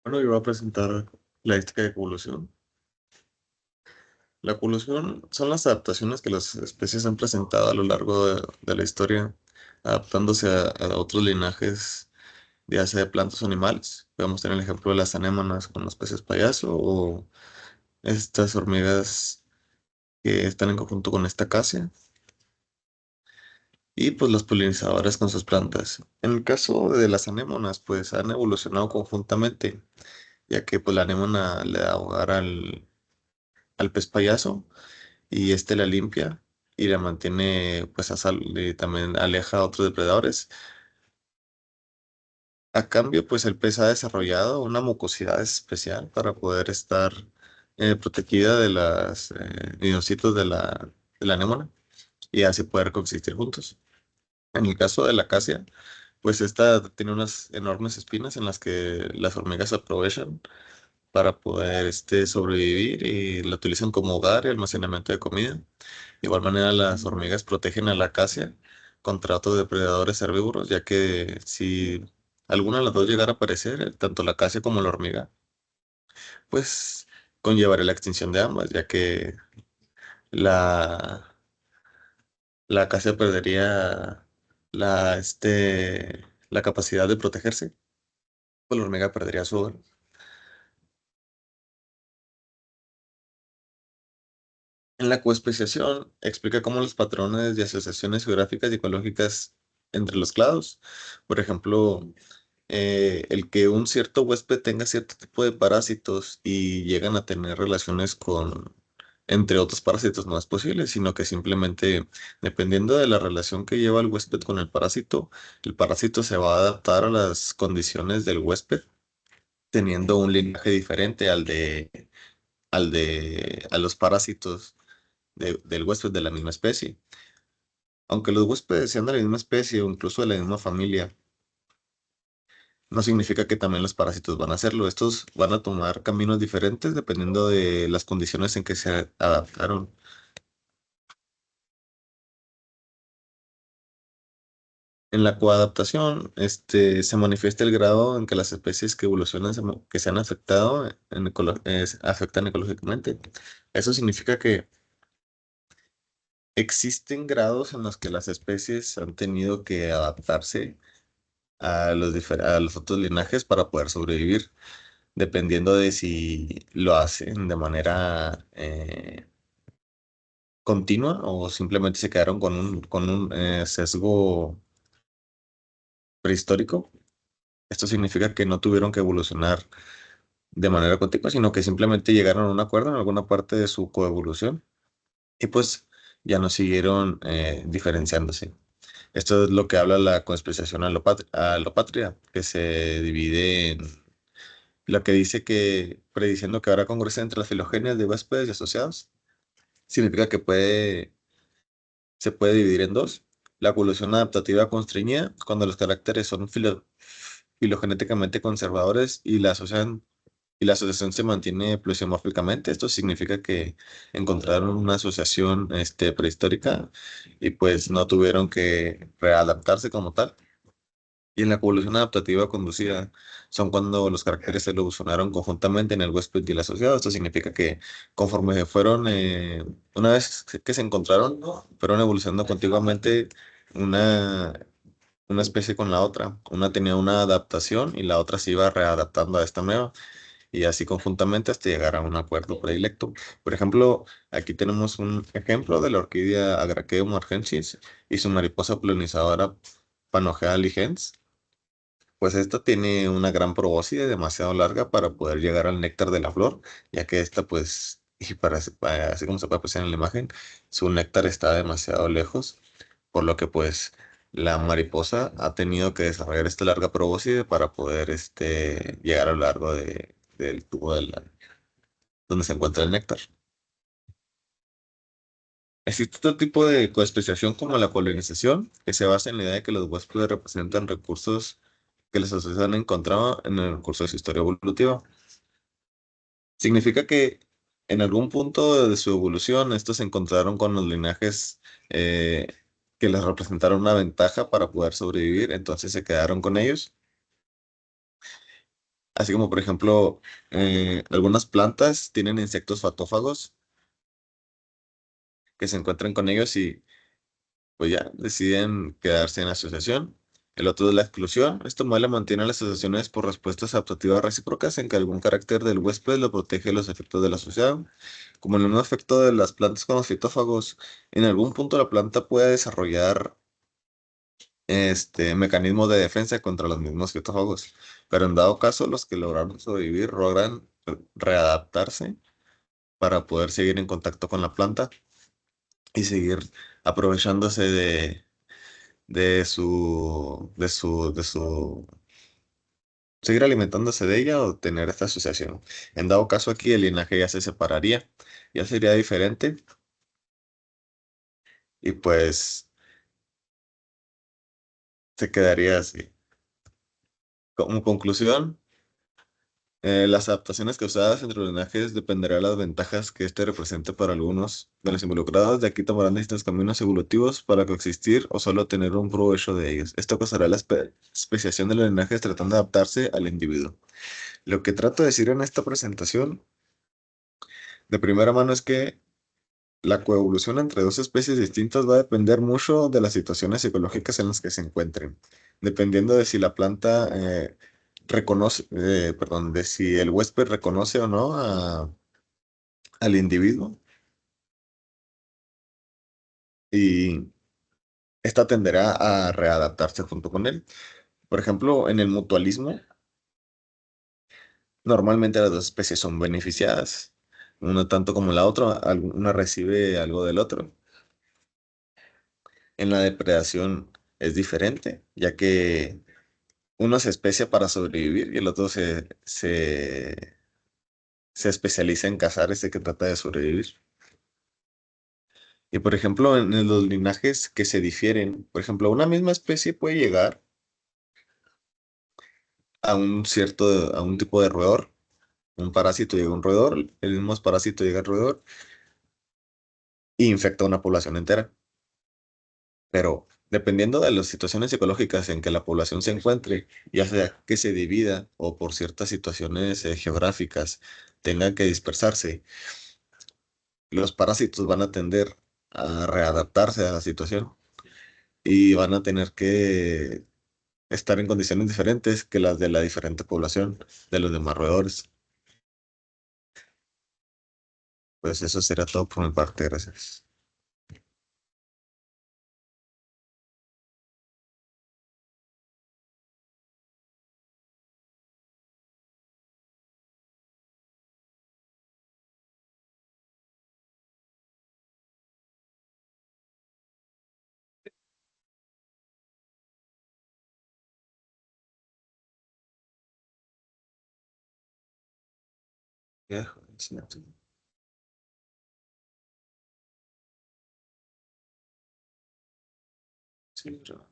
Bueno, yo voy a presentar la ética de evolución. La evolución son las adaptaciones que las especies han presentado a lo largo de la historia, adaptándose a otros linajes, ya sea de plantas o animales. Podemos tener el ejemplo de las anémonas con los peces payaso o estas hormigas que están en conjunto con esta acacia y pues los polinizadores con sus plantas. En el caso de las anémonas, pues han evolucionado conjuntamente, ya que pues la anémona le da hogar al pez payaso y este la limpia y la mantiene pues a salvo y también aleja a otros depredadores. A cambio, pues el pez ha desarrollado una mucosidad especial para poder estar protegida de las linocitos de la anémona y así poder coexistir juntos. En el caso de la acacia, pues esta tiene unas enormes espinas en las que las hormigas aprovechan para poder sobrevivir y la utilizan como hogar y almacenamiento de comida. De igual manera, las hormigas protegen a la acacia contra otros depredadores herbívoros, ya que si alguna de las dos llegara a aparecer, tanto la acacia como la hormiga, pues conllevaría la extinción de ambas, ya que la, la acacia perdería la capacidad de protegerse, pues la hormiga perdería su hogar. En la coespeciación explica cómo los patrones de asociaciones geográficas y ecológicas entre los clados, por ejemplo, el que un cierto huésped tenga cierto tipo de parásitos y llegan a tener relaciones entre otros parásitos, no es posible, sino que simplemente, dependiendo de la relación que lleva el huésped con el parásito se va a adaptar a las condiciones del huésped, teniendo un linaje diferente a los parásitos del huésped de la misma especie. Aunque los huéspedes sean de la misma especie o incluso de la misma familia, no significa que también los parásitos van a hacerlo. Estos van a tomar caminos diferentes dependiendo de las condiciones en que se adaptaron. En la coadaptación, se manifiesta el grado en que las especies que evolucionan, que se han afectado, afectan ecológicamente. Eso significa que existen grados en los que las especies han tenido que adaptarse a los otros linajes para poder sobrevivir, dependiendo de si lo hacen de manera continua o simplemente se quedaron con un sesgo prehistórico. Esto significa que no tuvieron que evolucionar de manera continua, sino que simplemente llegaron a un acuerdo en alguna parte de su coevolución y pues ya no siguieron diferenciándose. Esto es lo que habla la coespeciación alopatria, que se divide en lo que dice que, prediciendo que habrá congruencia entre las filogenias de huéspedes y asociados, significa que se puede dividir en dos. La evolución adaptativa constreñida, cuando los caracteres son filogenéticamente conservadores y la asociación se mantiene plesiomórficamente. Esto significa que encontraron una asociación prehistórica y pues no tuvieron que readaptarse como tal. Y en la evolución adaptativa conducida son cuando los caracteres se evolucionaron conjuntamente en el huésped y el asociado. Esto significa que conforme fueron, una vez que se encontraron, fueron evolucionando contiguamente una, una especie con la otra. Una tenía una adaptación y la otra se iba readaptando a esta nueva. Y así conjuntamente hasta llegar a un acuerdo predilecto. Por ejemplo, aquí tenemos un ejemplo de la orquídea Agraceum argensis y su mariposa polinizadora Panogea ligens. Pues esta tiene una gran probóscide demasiado larga para poder llegar al néctar de la flor, ya que esta, pues, y así como se puede apreciar en la imagen, su néctar está demasiado lejos, por lo que, pues, la mariposa ha tenido que desarrollar esta larga probóscide para poder, llegar a lo largo del tubo donde se encuentra el néctar. Existe otro tipo de coespeciación como la colonización, que se basa en la idea de que los huéspedes representan recursos que las sociedades han encontrado en el curso de su historia evolutiva. Significa que en algún punto de su evolución estos se encontraron con los linajes que les representaron una ventaja para poder sobrevivir, entonces se quedaron con ellos. Así como, por ejemplo, algunas plantas tienen insectos fatófagos que se encuentran con ellos y pues ya deciden quedarse en asociación. El otro es la exclusión. Este modelo mantiene las asociaciones por respuestas adaptativas recíprocas en que algún carácter del huésped lo protege de los efectos del asociado. Como en el mismo efecto de las plantas con los fitófagos, en algún punto la planta puede desarrollar mecanismos de defensa contra los mismos fitófagos, pero en dado caso los que lograron sobrevivir logran readaptarse para poder seguir en contacto con la planta y seguir aprovechándose de su, seguir alimentándose de ella o tener esta asociación. En dado caso aquí el linaje ya se separaría, ya sería diferente y pues se quedaría así. Como conclusión, las adaptaciones causadas entre los linajes dependerá de las ventajas que éste represente para algunos de los involucrados. De aquí tomarán distintos caminos evolutivos para coexistir o solo tener un provecho de ellos. Esto causará la especiación de los linajes tratando de adaptarse al individuo. Lo que trato de decir en esta presentación de primera mano es que la coevolución entre dos especies distintas va a depender mucho de las situaciones psicológicas en las que se encuentren, dependiendo de si la planta perdón, de si el huésped reconoce o no al individuo y esta tenderá a readaptarse junto con él. Por ejemplo, en el mutualismo, normalmente las dos especies son beneficiadas, una tanto como la otra, una recibe algo del otro. En la depredación es diferente, ya que uno se especia para sobrevivir y el otro se especializa en cazar ese que trata de sobrevivir. Y por ejemplo, en los linajes que se difieren, por ejemplo, una misma especie puede llegar a un tipo de roedor. Un parásito llega a un roedor, el mismo parásito llega al roedor e infecta a una población entera. Pero dependiendo de las situaciones psicológicas en que la población se encuentre, ya sea que se divida o por ciertas situaciones geográficas tengan que dispersarse, los parásitos van a tender a readaptarse a la situación y van a tener que estar en condiciones diferentes que las de la diferente población, de los demás roedores. Pues eso será todo por mi parte, gracias. Ya, sí, sí, sí.